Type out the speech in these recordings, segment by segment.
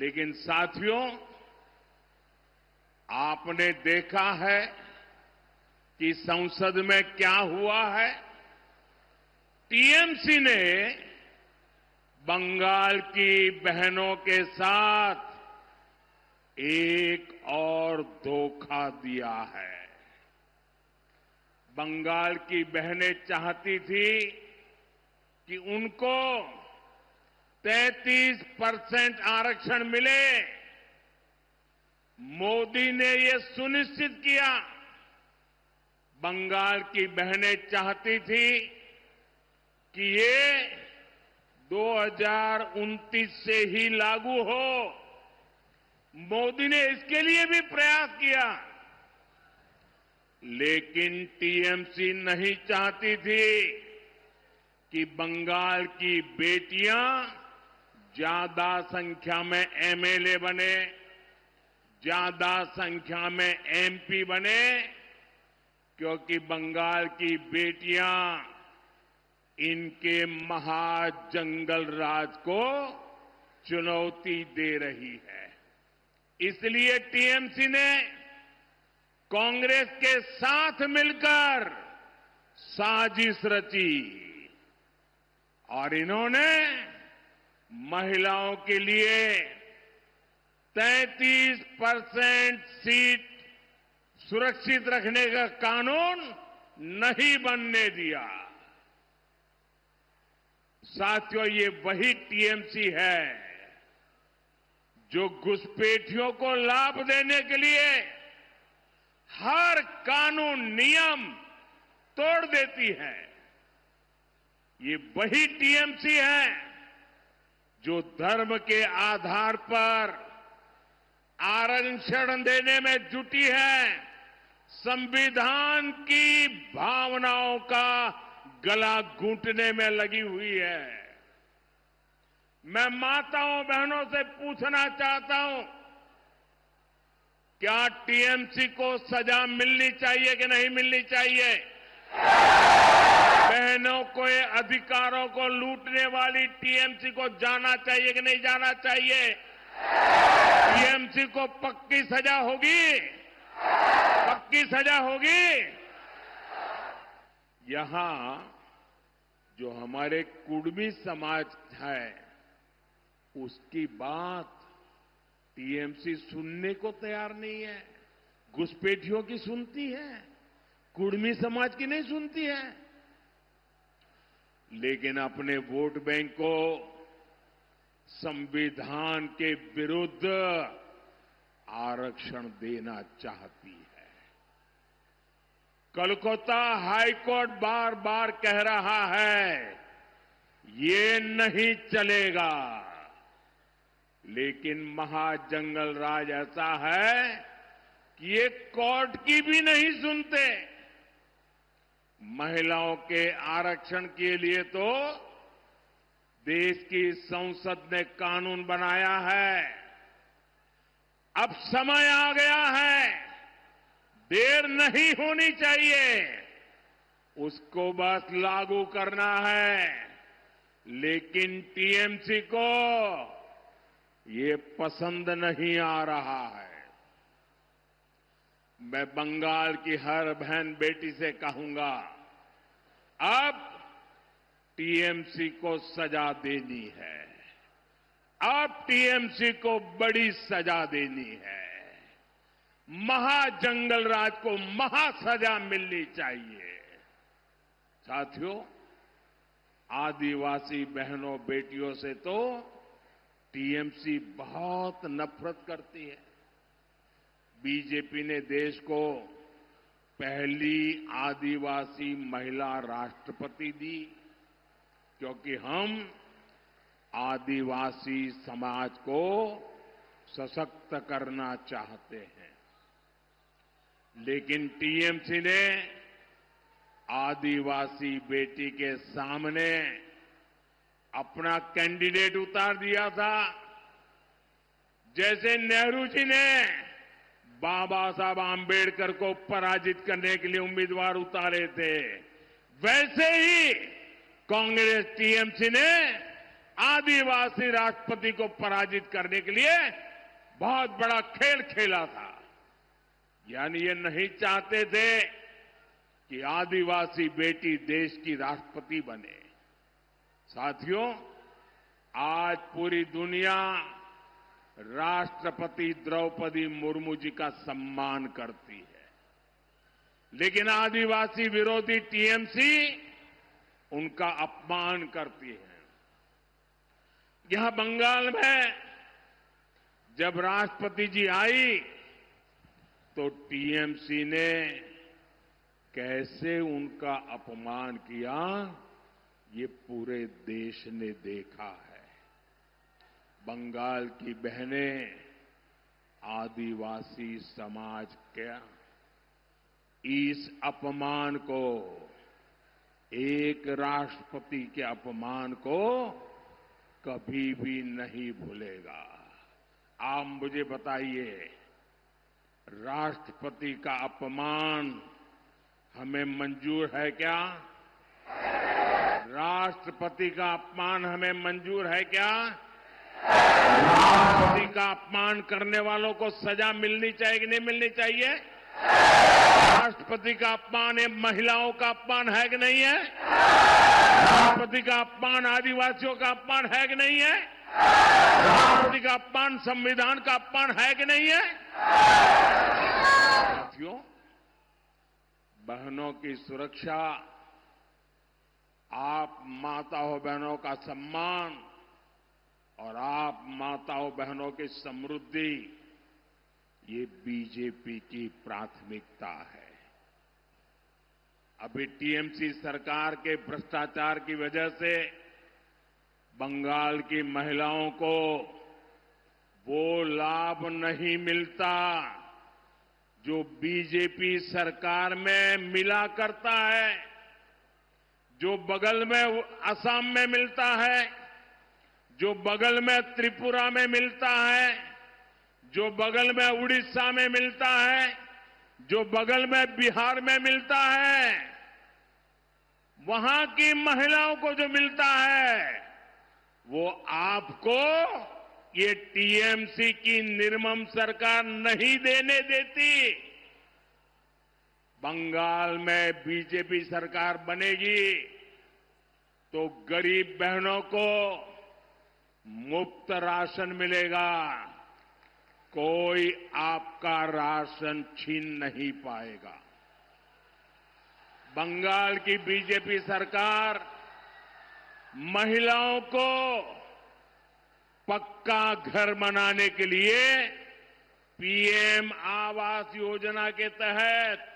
लेकिन साथियों, आपने देखा है कि संसद में क्या हुआ है। टीएमसी ने बंगाल की बहनों के साथ एक और धोखा दिया है। बंगाल की बहनें चाहती थी कि उनको 33% आरक्षण मिले। मोदी ने ये सुनिश्चित किया। बंगाल की बहनें चाहती थी कि ये 2029 से ही लागू हो। मोदी ने इसके लिए भी प्रयास किया, लेकिन टीएमसी नहीं चाहती थी कि बंगाल की बेटियां ज्यादा संख्या में एमएलए बने, ज्यादा संख्या में एमपी बने, क्योंकि बंगाल की बेटियां इनके महाजंगल राज को चुनौती दे रही है। इसलिए टीएमसी ने कांग्रेस के साथ मिलकर साजिश रची और इन्होंने महिलाओं के लिए 33% सीट सुरक्षित रखने का कानून नहीं बनने दिया। साथियों, ये वही टीएमसी है जो घुसपैठियों को लाभ देने के लिए हर कानून नियम तोड़ देती है। ये वही टीएमसी है जो धर्म के आधार पर आरक्षण देने में जुटी है, संविधान की भावनाओं का गला घूंटने में लगी हुई है। मैं माताओं बहनों से पूछना चाहता हूं, क्या टीएमसी को सजा मिलनी चाहिए कि नहीं मिलनी चाहिए? बहनों के अधिकारों को लूटने वाली टीएमसी को जाना चाहिए कि नहीं जाना चाहिए? टीएमसी को पक्की सजा होगी? पक्की सजा होगी? यहां जो हमारे कुर्मी समाज है, उसकी बात टीएमसी सुनने को तैयार नहीं है। घुसपैठियों की सुनती है, कुर्मी समाज की नहीं सुनती है। लेकिन अपने वोट बैंक को संविधान के विरुद्ध आरक्षण देना चाहती है। कोलकाता हाईकोर्ट बार बार कह रहा है ये नहीं चलेगा, लेकिन महाजंगल राज ऐसा है कि ये कोर्ट की भी नहीं सुनते। महिलाओं के आरक्षण के लिए तो देश की संसद ने कानून बनाया है। अब समय आ गया है, देर नहीं होनी चाहिए, उसको बस लागू करना है। लेकिन टीएमसी को ये पसंद नहीं आ रहा है। मैं बंगाल की हर बहन बेटी से कहूंगा, अब टीएमसी को सजा देनी है। अब टीएमसी को बड़ी सजा देनी है। महाजंगल राज को महासजा मिलनी चाहिए। साथियों, आदिवासी बहनों बेटियों से तो टीएमसी बहुत नफरत करती है। बीजेपी ने देश को पहली आदिवासी महिला राष्ट्रपति दी, क्योंकि हम आदिवासी समाज को सशक्त करना चाहते हैं। लेकिन टीएमसी ने आदिवासी बेटी के सामने अपना कैंडिडेट उतार दिया था। जैसे नेहरू जी ने बाबा साहब आंबेडकर को पराजित करने के लिए उम्मीदवार उतारे थे, वैसे ही कांग्रेस टीएमसी ने आदिवासी राष्ट्रपति को पराजित करने के लिए बहुत बड़ा खेल खेला था। यानी ये नहीं चाहते थे कि आदिवासी बेटी देश की राष्ट्रपति बने। साथियों, आज पूरी दुनिया राष्ट्रपति द्रौपदी मुर्मू जी का सम्मान करती है, लेकिन आदिवासी विरोधी टीएमसी उनका अपमान करती है। यहां बंगाल में जब राष्ट्रपति जी आई तो टीएमसी ने कैसे उनका अपमान किया, ये पूरे देश ने देखा है। बंगाल की बहनें आदिवासी समाज के इस अपमान को, एक राष्ट्रपति के अपमान को कभी भी नहीं भूलेगा। आप मुझे बताइए, राष्ट्रपति का अपमान हमें मंजूर है क्या? राष्ट्रपति का अपमान हमें मंजूर है क्या? राष्ट्रपति का अपमान करने वालों को सजा मिलनी चाहिए कि नहीं मिलनी चाहिए? राष्ट्रपति का अपमान ये महिलाओं का अपमान है कि नहीं है? राष्ट्रपति का अपमान आदिवासियों का अपमान है कि नहीं है? राष्ट्रपति का अपमान संविधान का अपमान है कि नहीं है? साथियों, बहनों की सुरक्षा, आप माताओं बहनों का सम्मान और आप माताओं बहनों की समृद्धि, ये बीजेपी की प्राथमिकता है। अभी टीएमसी सरकार के भ्रष्टाचार की वजह से बंगाल की महिलाओं को वो लाभ नहीं मिलता जो बीजेपी सरकार में मिला करता है, जो बगल में असम में मिलता है, जो बगल में त्रिपुरा में मिलता है, जो बगल में उड़ीसा में मिलता है, जो बगल में बिहार में मिलता है। वहां की महिलाओं को जो मिलता है वो आपको ये टीएमसी की निर्मम सरकार नहीं देने देती। बंगाल में बीजेपी सरकार बनेगी तो गरीब बहनों को मुफ्त राशन मिलेगा, कोई आपका राशन छीन नहीं पाएगा। बंगाल की बीजेपी सरकार महिलाओं को पक्का घर बनाने के लिए पीएम आवास योजना के तहत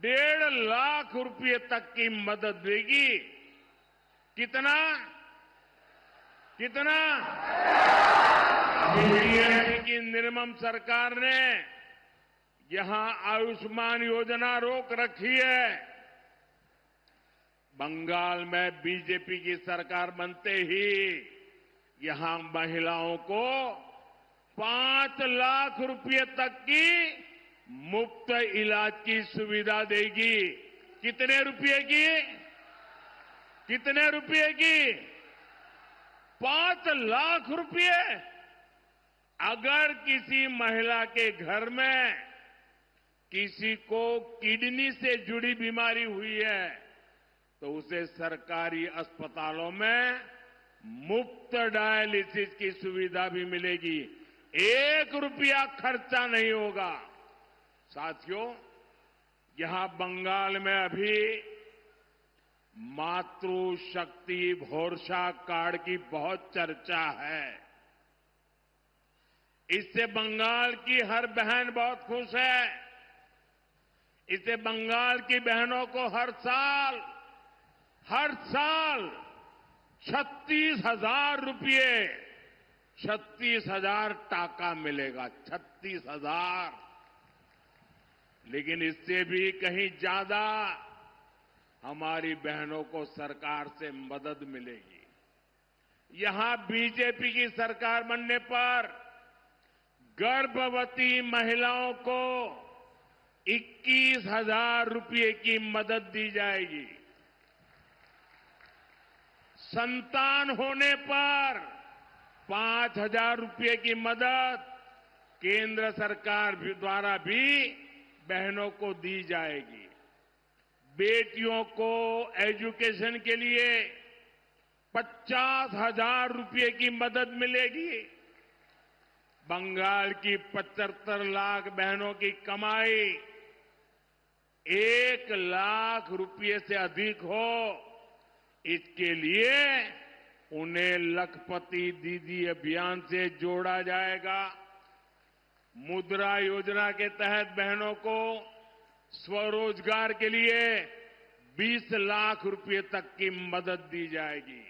1.5 लाख रुपए तक की मदद देगी। कितना? टीएमसी की निर्मम सरकार ने यहां आयुष्मान योजना रोक रखी है। बंगाल में बीजेपी की सरकार बनते ही यहां महिलाओं को 5 लाख रुपए तक की मुफ्त इलाज की सुविधा देगी। कितने रुपए की? 5 लाख रुपए। अगर किसी महिला के घर में किसी को किडनी से जुड़ी बीमारी हुई है तो उसे सरकारी अस्पतालों में मुफ्त डायलिसिस की सुविधा भी मिलेगी। 1 रुपया खर्चा नहीं होगा। साथियों, यहां बंगाल में अभी मातृशक्ति भरोसा कार्ड की बहुत चर्चा है। इससे बंगाल की हर बहन बहुत खुश है। इससे बंगाल की बहनों को हर साल 36,000 रुपये, 36,000 टाका मिलेगा। 36,000। लेकिन इससे भी कहीं ज्यादा हमारी बहनों को सरकार से मदद मिलेगी। यहां बीजेपी की सरकार बनने पर गर्भवती महिलाओं को 21,000 रुपये की मदद दी जाएगी। संतान होने पर 5,000 रुपये की मदद केंद्र सरकार द्वारा भी बहनों को दी जाएगी। बेटियों को एजुकेशन के लिए 50,000 रुपये की मदद मिलेगी। बंगाल की 75 लाख बहनों की कमाई 1 लाख रुपये से अधिक हो, इसके लिए उन्हें लखपति दीदी अभियान से जोड़ा जाएगा। मुद्रा योजना के तहत बहनों को स्वरोजगार के लिए 20 लाख रुपये तक की मदद दी जाएगी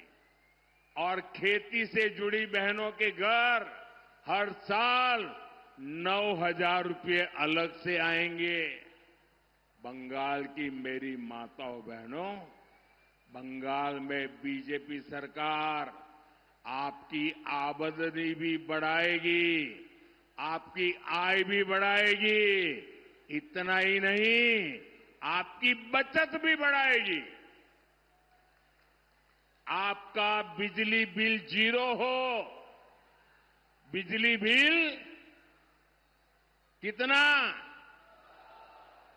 और खेती से जुड़ी बहनों के घर हर साल 9,000 रुपये अलग से आएंगे। बंगाल की मेरी माताओं बहनों, बंगाल में बीजेपी सरकार आपकी आमदनी भी बढ़ाएगी, आपकी आय भी बढ़ाएगी। इतना ही नहीं, आपकी बचत भी बढ़ाएगी। आपका बिजली बिल 0 हो। बिजली बिल कितना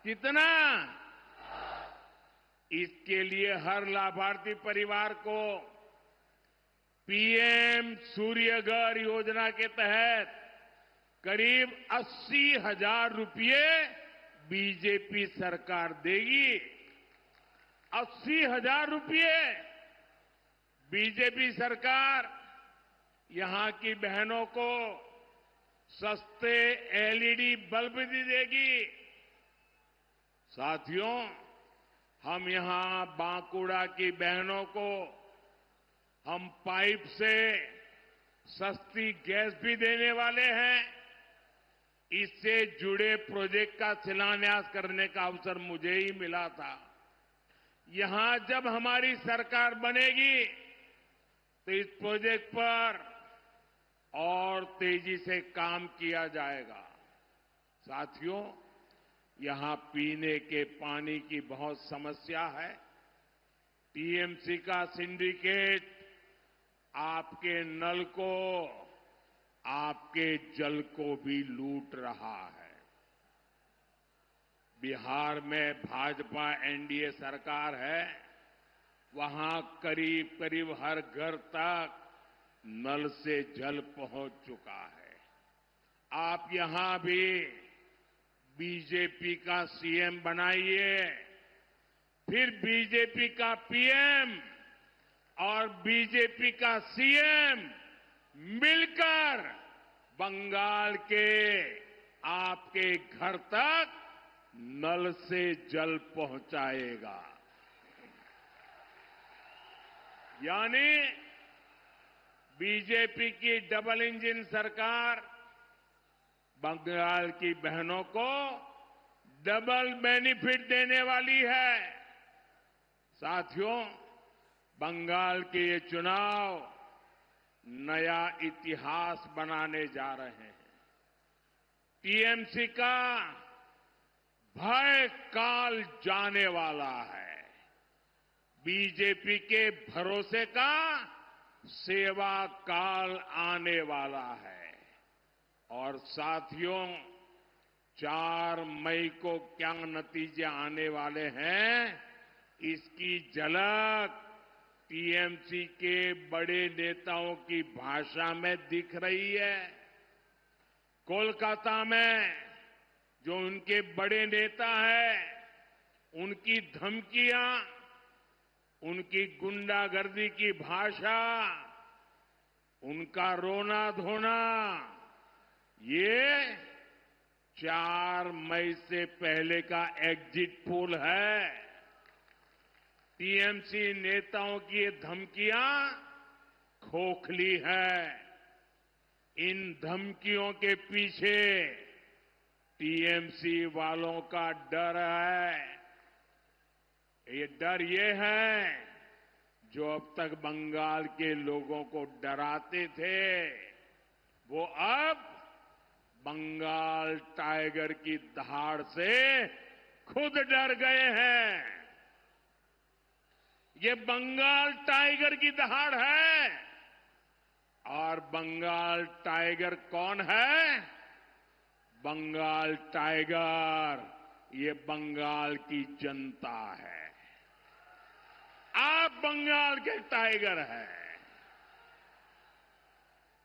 कितना? इसके लिए हर लाभार्थी परिवार को पीएम सूर्यघर योजना के तहत करीब 80,000 रुपये बीजेपी सरकार देगी। 80,000 रुपये बीजेपी सरकार यहां की बहनों को सस्ते एलईडी बल्ब भी देगी। साथियों, हम यहां बांकुड़ा की बहनों को हम पाइप से सस्ती गैस भी देने वाले हैं। इससे जुड़े प्रोजेक्ट का शिलान्यास करने का अवसर मुझे ही मिला था। यहां जब हमारी सरकार बनेगी तो इस प्रोजेक्ट पर और तेजी से काम किया जाएगा। साथियों, यहां पीने के पानी की बहुत समस्या है। टीएमसी का सिंडिकेट आपके नल को, आपके जल को भी लूट रहा है। बिहार में भाजपा एनडीए सरकार है, वहां करीब करीब हर घर तक नल से जल पहुंच चुका है। आप यहां भी बीजेपी का सीएम बनाइए, फिर बीजेपी का पीएम और बीजेपी का सीएम मिलकर बंगाल के आपके घर तक नल से जल पहुंचाएगा। यानी बीजेपी की डबल इंजन सरकार बंगाल की बहनों को डबल बेनिफिट देने वाली है। साथियों, बंगाल के ये चुनाव नया इतिहास बनाने जा रहे हैं। टीएमसी का भय काल जाने वाला है। बीजेपी के भरोसे का सेवा काल आने वाला है। और साथियों, 4 मई को क्या नतीजे आने वाले हैं, इसकी झलक टीएमसी के बड़े नेताओं की भाषा में दिख रही है। कोलकाता में जो उनके बड़े नेता हैं, उनकी धमकियां, उनकी गुंडागर्दी की भाषा, उनका रोना धोना, ये 4 मई से पहले का एग्जिट पोल है। टीएमसी नेताओं की ये धमकियां खोखली है। इन धमकियों के पीछे टीएमसी वालों का डर है। ये डर ये है, जो अब तक बंगाल के लोगों को डराते थे, वो अब बंगाल टाइगर की दहाड़ से खुद डर गए हैं। ये बंगाल टाइगर की दहाड़ है। और बंगाल टाइगर कौन है? बंगाल टाइगर ये बंगाल की जनता है। आप बंगाल के टाइगर हैं।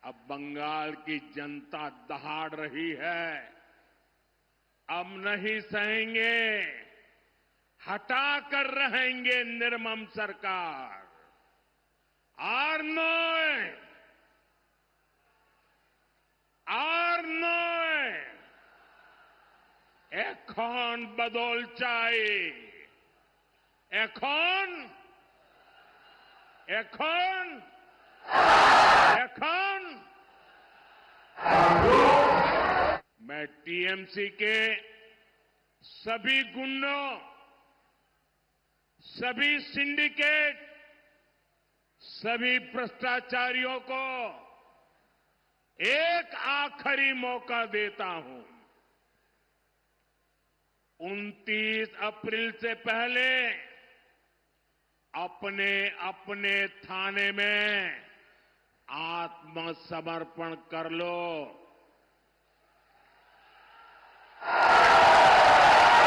अब बंगाल की जनता दहाड़ रही है। अब नहीं सहेंगे, हटा कर रहेंगे निर्मम सरकार। আর নয়, আর নয়, এখন বদল চাই। এখন এখন এখন मैं टीएमसी के सभी गुंडों, सभी सिंडिकेट, सभी भ्रष्टाचारियों को एक आखिरी मौका देता हूं। 29 अप्रैल से पहले अपने अपने थाने में आत्मसमर्पण कर लो।